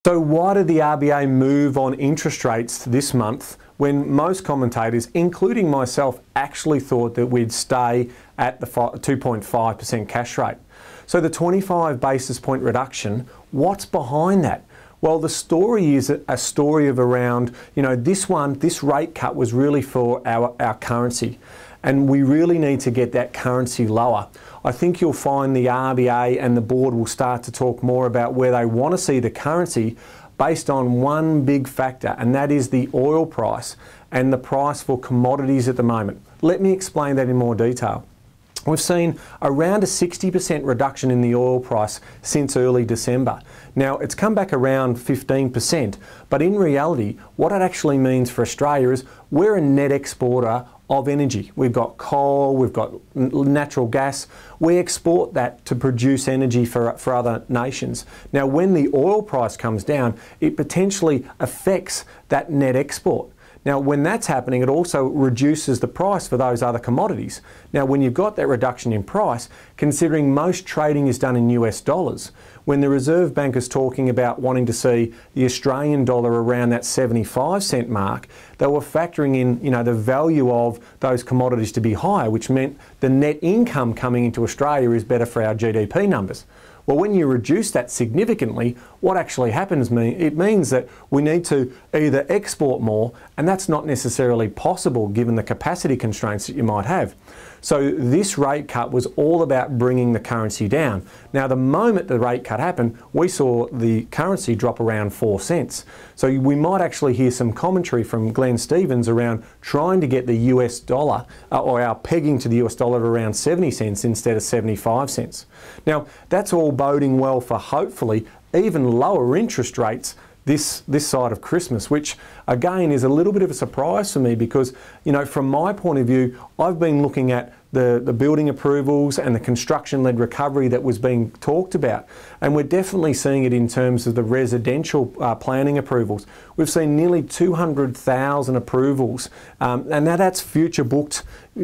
So why did the RBA move on interest rates this month when most commentators, including myself, actually thought that we'd stay at the 2.5% cash rate? So the 25 basis point reduction, what's behind that? Well, the story is a story of around, this rate cut was really for our currency. And we really need to get that currency lower. I think you'll find the RBA and the board will start to talk more about where they want to see the currency based on one big factor, and that is the oil price and the price for commodities at the moment. Let me explain that in more detail. We've seen around a 60% reduction in the oil price since early December. Now, it's come back around 15%, but in reality, what it actually means for Australia is we're a net exporter of energy. We've got coal, we've got natural gas. We export that to produce energy for other nations. Now, when the oil price comes down, it potentially affects that net export. Now, when that's happening, it also reduces the price for those other commodities. Now, when you've got that reduction in price, considering most trading is done in US dollars, when the Reserve Bank is talking about wanting to see the Australian dollar around that 75-cent mark, they were factoring in, the value of those commodities to be higher, which meant the net income coming into Australia is better for our GDP numbers. Well, when you reduce that significantly, what actually happens it means that we need to either export more, and that's not necessarily possible given the capacity constraints that you might have. So this rate cut was all about bringing the currency down. Now, the moment the rate cut happened, we saw the currency drop around 4 cents. So we might actually hear some commentary from Glenn Stevens around trying to get the US dollar or our pegging to the US dollar around 70 cents instead of 75 cents. Now, that's all boding well for hopefully even lower interest rates this side of Christmas, which again is a little bit of a surprise for me because, from my point of view, I've been looking at the building approvals and the construction-led recovery that was being talked about. And we're definitely seeing it in terms of the residential planning approvals. We've seen nearly 200,000 approvals, and now that's future booked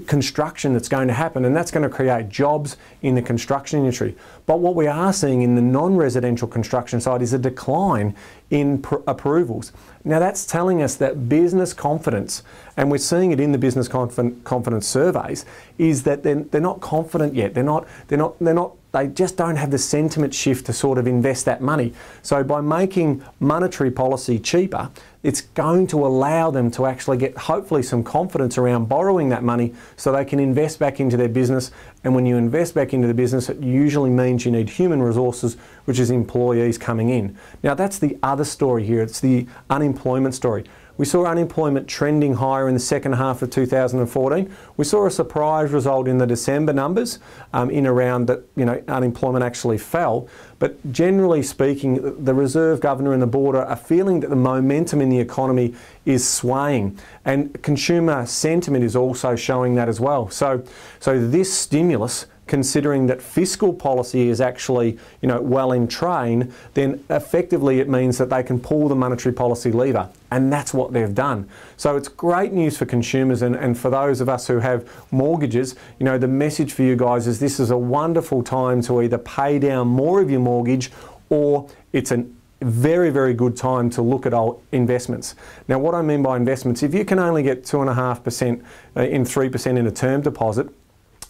construction that's going to happen, and that's going to create jobs in the construction industry. But what we are seeing in the non-residential construction side is a decline in approvals. Now that's telling us that business confidence, and we're seeing it in the business confidence surveys, is that they're not confident yet. They just don't have the sentiment shift to sort of invest that money. So by making monetary policy cheaper, it's going to allow them to actually get hopefully some confidence around borrowing that money so they can invest back into their business. And when you invest back into the business, it usually means you need human resources, which is employees coming in. Now that's the other story here. It's the unemployment story. We saw unemployment trending higher in the second half of 2014. We saw a surprise result in the December numbers in around that, unemployment actually fell. But generally speaking, the Reserve Governor and the board are feeling that the momentum in the economy is swaying, and consumer sentiment is also showing that as well. So this stimulus, considering that fiscal policy is actually, well in train, then effectively it means that they can pull the monetary policy lever, and that's what they've done. So it's great news for consumers and for those of us who have mortgages. The message for you guys is this is a wonderful time to either pay down more of your mortgage, or it's a very, very good time to look at our investments. Now, what I mean by investments, if you can only get 2.5% in 3% in a term deposit,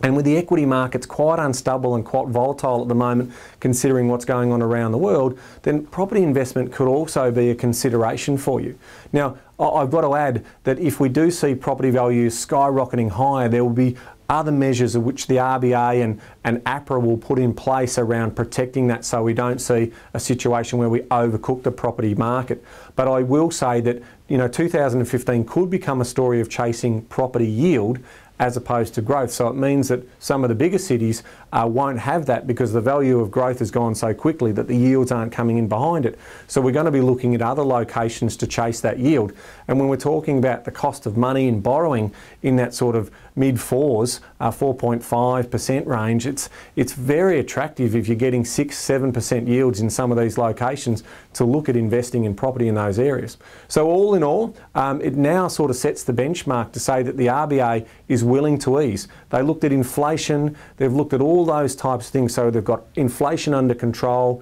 and with the equity markets quite unstable and quite volatile at the moment, considering what's going on around the world, then property investment could also be a consideration for you. Now, I've got to add that if we do see property values skyrocketing higher, there will be other measures of which the RBA and APRA will put in place around protecting that, so we don't see a situation where we overcook the property market. But I will say that 2015 could become a story of chasing property yield as opposed to growth. So it means that some of the bigger cities won't have that because the value of growth has gone so quickly that the yields aren't coming in behind it. So we're going to be looking at other locations to chase that yield. And when we're talking about the cost of money and borrowing in that sort of mid-4s, 4.5% range, it's very attractive if you're getting 6-7% yields in some of these locations to look at investing in property in those areas. So all in all, it now sort of sets the benchmark to say that the RBA is willing to ease. They looked at inflation, they've looked at all those types of things, so they've got inflation under control,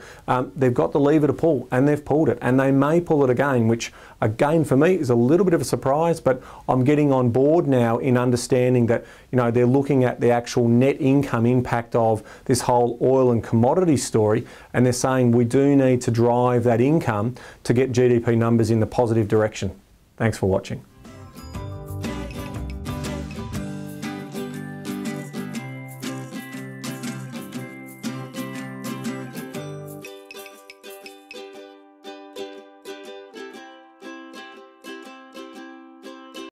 they've got the lever to pull, and they've pulled it, and they may pull it again, which again for me is a little bit of a surprise, but I'm getting on board now in understanding that, you know, they're looking at the actual net income impact of this whole oil and commodity story, and they're saying we do need to drive that income to get GDP numbers in the positive direction. Thanks for watching.